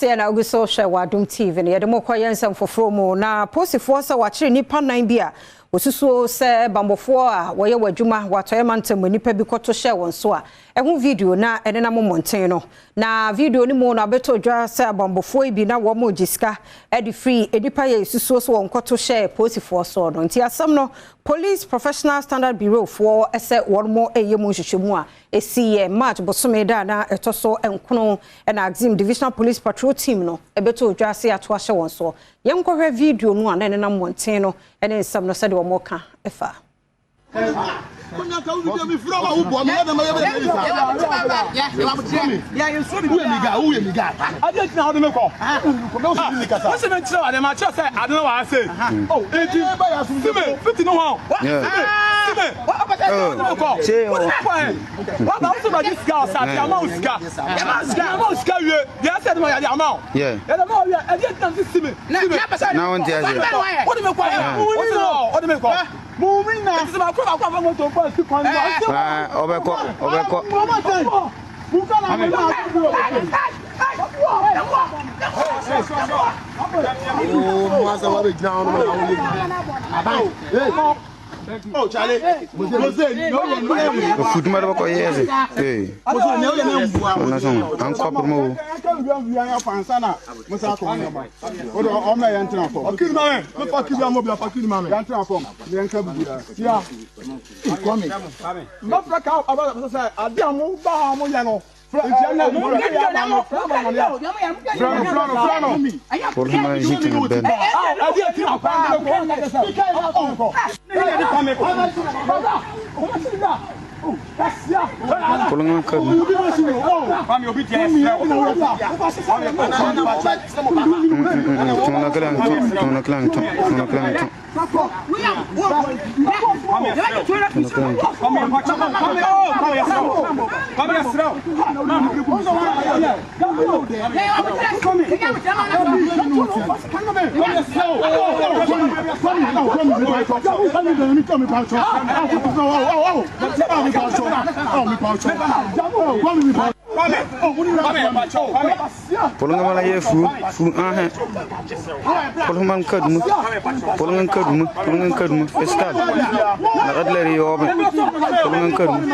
na Augusto share Adom TV ne yedemo kwayense mfoforo mu na posifo se wachire nipa nan bia osusuo se bambofo a woye wadwuma watoye mantam nipa bi koto share won so a ehu video na ene na momonten no na video ni mu na beto dwa se bambofo bi na wo mo jiska edi free edipa ye osusuo so won koto share posifo so no nti asam no Police Professional Standard Bureau for ese won mo eyemu hwehwemu a esi March bosome da na etoso enkono na Axim Divisional Police Patrol Team no ebeto dwa se ato ahye won so yemkohwe video no ana na monten no ene nsam no se de wo ka efa Kunya ka video mi fura ba ubo mi na ma ye ya you so mi ga ade tina ho de me ko no so mi kasa what's me tira ade ma tira say ade no wa say oh eti ba ya so me fit no ho what also about this guy sat ya ma uska we ya said ma ya the amount yeah the amount we ade tina see me now on there what do me kwa what do me kwa Mumina, this is my crop. I'm going to go to Obeko. Oh, Charlie. Food matter ko yeze. Eh. An ko por mo. Pulang ke Pulang malah ye fu pulang kadum estad na adleri yo pulang kadum